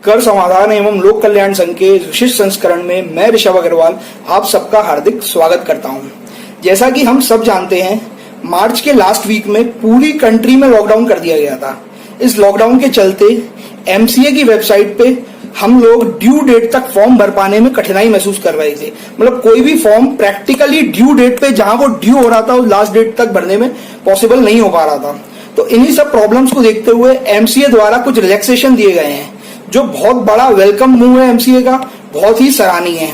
कर समाधान एवं लोक कल्याण संघ के विशिष्ट संस्करण में मैं ऋषभ अग्रवाल आप सबका हार्दिक स्वागत करता हूं। जैसा कि हम सब जानते हैं, मार्च के लास्ट वीक में पूरी कंट्री में लॉकडाउन कर दिया गया था। इस लॉकडाउन के चलते एमसीए की वेबसाइट पे हम लोग ड्यू डेट तक फॉर्म भर पाने में कठिनाई महसूस कर रहे थे। मतलब कोई भी फॉर्म प्रैक्टिकली ड्यू डेट पे जहां वो ड्यू हो रहा था उस लास्ट डेट तक भरने में पॉसिबल नहीं हो पा रहा था। तो इन्हीं सब प्रॉब्लम्स को देखते हुए एमसीए द्वारा कुछ रिलैक्सेशन दिए गए हैं, जो बहुत बड़ा वेलकम मूव है एमसीए का, बहुत ही सराहनीय है।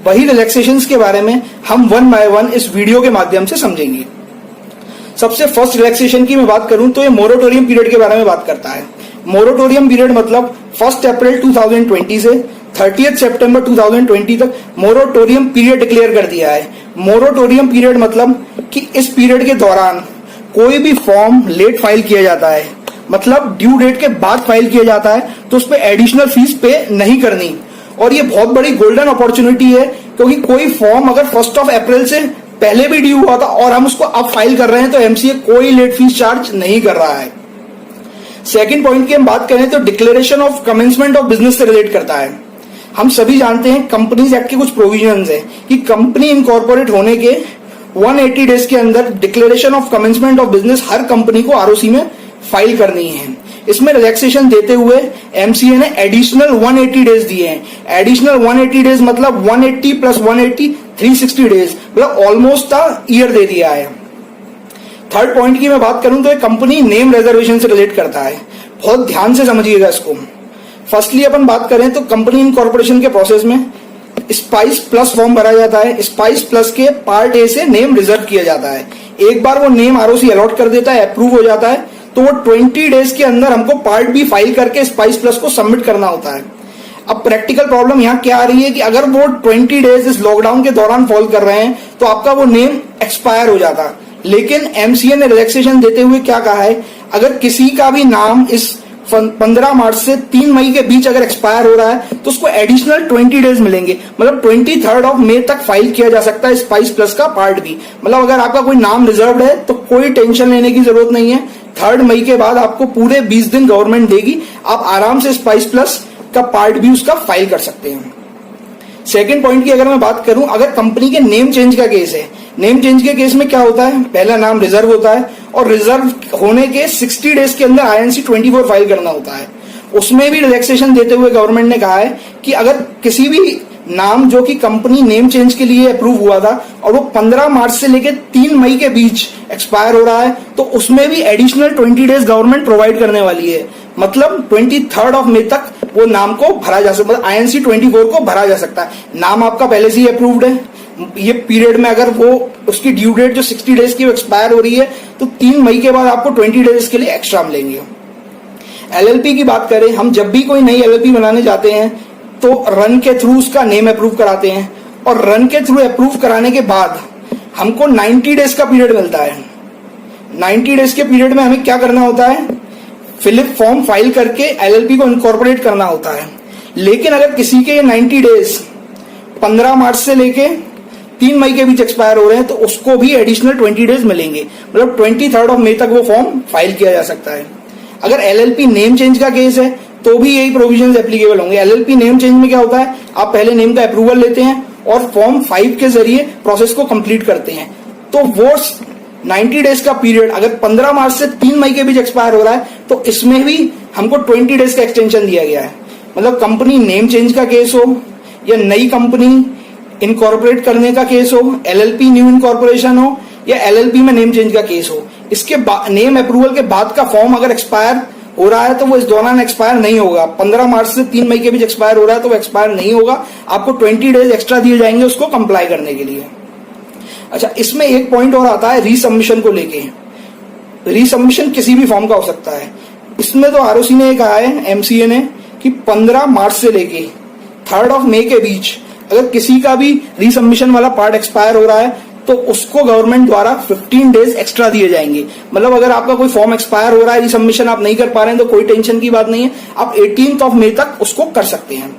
वही रिलैक्सेशंस के बारे में हम वन बाय वन इस वीडियो के माध्यम से समझेंगे। सबसे फर्स्ट रिलैक्सेशन की मैं बात करूं तो ये मोरेटोरियम पीरियड के बारे में बात करता है। मोरेटोरियम पीरियड मतलब 1 अप्रैल 2020 से 30 सितंबर 2020 तक मोरेटोरियम पीरियड डिक्लेयर कर दिया है। मोरेटोरियम पीरियड मतलब कि इस पीरियड के दौरान कोई भी फॉर्म लेट फाइल किया जाता है, मतलब ड्यू डेट के बाद फाइल किया जाता है, तो उस पर एडिशनल फीस पे नहीं करनी। और ये बहुत बड़ी गोल्डन अपॉर्चुनिटी है, क्योंकि कोई फॉर्म अगर 1 अप्रैल से पहले भी ड्यू हुआ था और हम उसको अब फाइल कर रहे हैं तो एमसीए कोई लेट फीस चार्ज नहीं कर रहा है। सेकंड पॉइंट की हम बात करें तो declaration of commencement of business से रिलेट करता है। हम सभी जानते हैं कंपनीज एक्ट के कुछ प्रोविजंस है कि कंपनी इनकॉर्पोरेट होने के 180 डेज के अंदर declaration of commencement of business her company को आरओसी में फाइल करनी है। इसमें रिलैक्सेशन देते हुए एमसीए ने एडिशनल 180 डेज दिए हैं। एडिशनल 180 डेज मतलब 180 प्लस 180 360 डेज, मतलब ऑलमोस्ट ईयर दे दिया है। थर्ड पॉइंट की मैं बात करूं तो कंपनी नेम रिजर्वेशन से रिलेट करता है। बहुत ध्यान से समझिएगा इसको। फर्स्टली अपन बात करें तो कंपनी इनकॉर्पोरेशन के प्रोसेस में स्पाइस प्लस फॉर्म भरा जाता है। स्पाइस प्लस के पार्ट ए से नेम रिजर्व किया जाता है। एक बार वो नेम आरओसी अलॉट कर देता है, अप्रूव हो जाता है, तो वो 20 डेज के अंदर हमको पार्ट बी फाइल करके स्पाइस प्लस को सबमिट करना होता है। अब प्रैक्टिकल प्रॉब्लम यहाँ क्या आ रही है कि अगर वो 20 डेज इस लॉकडाउन के दौरान फॉल कर रहे हैं तो आपका वो नेम एक्सपायर हो जाता। लेकिन एमसीए ने रिलैक्सेशन देते हुए क्या कहा है, अगर किसी का भी नाम इस 15 मार्च से 3 मई के बीच अगर एक्सपायर हो रहा है तो उसको एडिशनल 20 डेज मिलेंगे। मतलब 23 मई तक फाइल किया जा सकता है स्पाइस प्लस का पार्ट बी। मतलब अगर आपका कोई नाम रिजर्व है तो कोई टेंशन लेने की जरूरत नहीं है। 3 मई के बाद आपको पूरे 20 दिन गवर्नमेंट देगी, आप आराम से स्पाइस प्लस का पार्ट बी उसका फाइल कर सकते हैं। सेकंड पॉइंट की अगर मैं बात करूं, अगर कंपनी के नेम चेंज का केस है, नेम चेंज के केस में क्या होता है, पहला नाम रिजर्व होता है और रिजर्व होने के 60 डेज के अंदर INC 24 फाइल करना होता है। उसमें भी रिलैक्सेशन देते हुए गवर्नमेंट ने कहा है कि अगर किसी भी नाम जो कि कंपनी नेम चेंज के लिए अप्रूव हुआ था और वो 15 मार्च से लेकर 3 मई के बीच एक्सपायर हो रहा है तो उसमें भी एडिशनल 20 डेज गवर्नमेंट प्रोवाइड करने वाली है। मतलब 23 मई तक वो नाम को भरा जा सकता है, मतलब INC 24 को भरा जा सकता है। नाम आपका पहले से ही अप्रूव्ड है, ये पीरियड में अगर वो उसकी ड्यू डेट जो 60 डेज की एक्सपायर हो रही है तो 3 मई के बाद आपको 20 डेज के लिए एक्स्ट्रा मिलेंगे। एलएलपी की बात करें, हम जब भी कोई नई एलएलपी बनाने जाते हैं तो रन के थ्रू उसका नेम अप्रूव कराते हैं और रन के थ्रू अप्रूव कराने के बाद हमको 90 डेज का पीरियड मिलता है। 90 डेज के पीरियड में हमें क्या करना होता है, फिलिप फॉर्म फाइल करके एलएलपी को इनकॉर्पोरेट करना होता है। लेकिन अगर किसी के ये 90 डेज 15 मार्च से लेके 3 मई के बीच एक्सपायर हो रहे हैं तो उसको भी एडिशनल 20 डेज मिलेंगे। मतलब 23 मई तक वो फॉर्म फाइल किया जा सकता है। अगर एलएलपी नेम चेंज का केस है तो भी यही प्रोविजंस एप्लीकेबल होंगे। एलएलपी नेम चेंज में क्या होता है, आप पहले नेम का अप्रूवल लेते हैं और फॉर्म 5 के जरिए प्रोसेस को कंप्लीट करते हैं। तो वो 90 डेज का पीरियड अगर 15 मार्च से 3 मई के बीच एक्सपायर हो रहा है तो इसमें भी हमको 20 डेज का एक्सटेंशन दिया गया है। मतलब कंपनी नेम चेंज का केस हो या नई कंपनी इनकॉर्पोरेट करने का केस हो, एलएलपी न्यू इनकॉर्पोरेशन हो या एलएलपी में नेम चेंज का केस हो, इसके नेम अप्रूवल के बाद का फॉर्म अगर एक्सपायर हो रहा है तो वो इस दौरान एक्सपायर नहीं होगा। 15 मार्च से 3 मई के बीच एक्सपायर हो रहा है तो वो एक्सपायर नहीं होगा। आपको 20 डेज एक्स्ट्रा दिए जाएंगे उसको कंप्लाई करने के लिए। अच्छा, इसमें एक पॉइंट और आता है रीसबमिशन को लेके। रीसबमिशन किसी भी फॉर्म का हो सकता है। इसमें तो आरओसी ने कहा है, एमसीए ने, कि 15 मार्च से लेके 3 मई के बीच अगर किसी का भी रीसबमिशन वाला पार्ट एक्सपायर हो रहा है तो उसको गवर्नमेंट द्वारा 15 डेज एक्स्ट्रा दिए जाएंगे। मतलब अगर आपका कोई फॉर्म एक्सपायर हो रहा है, रीसबमिशन आप नहीं कर पा रहे हैं तो कोई टेंशन की बात नहीं है, आप 18 मई तक उसको कर सकते हैं।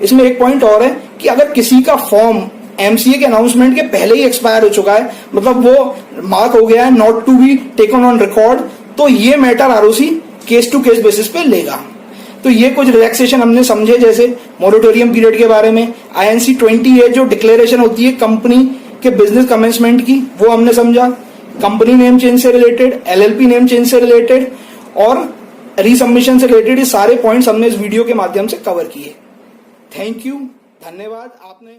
इसमें एक पॉइंट और है कि अगर किसी का फॉर्म एमसीए के अनाउंसमेंट के पहले ही एक्सपायर हो चुका है, मतलब वो मार्क हो गया है not to be taken on record, तो ये matter ROC case to case basis पे लेगा। तो ये कुछ रिलैक्सेशन हमने समझे, जैसे मोरेटोरियम पीरियड के बारे में, INC 20A जो डिक्लेरेशन होती है कंपनी के बिजनेस कमेंसमेंट की, वो हमने समझा, कंपनी नेम चेंज से रिलेटेड, LLP नेम चेंज से रिलेटेड और रीसबमिशन से रिलेटेड, ये सारे पॉइंट्स हमने इस वीडियो के माध्यम से कवर किए। थैंक यू, धन्यवाद। आपने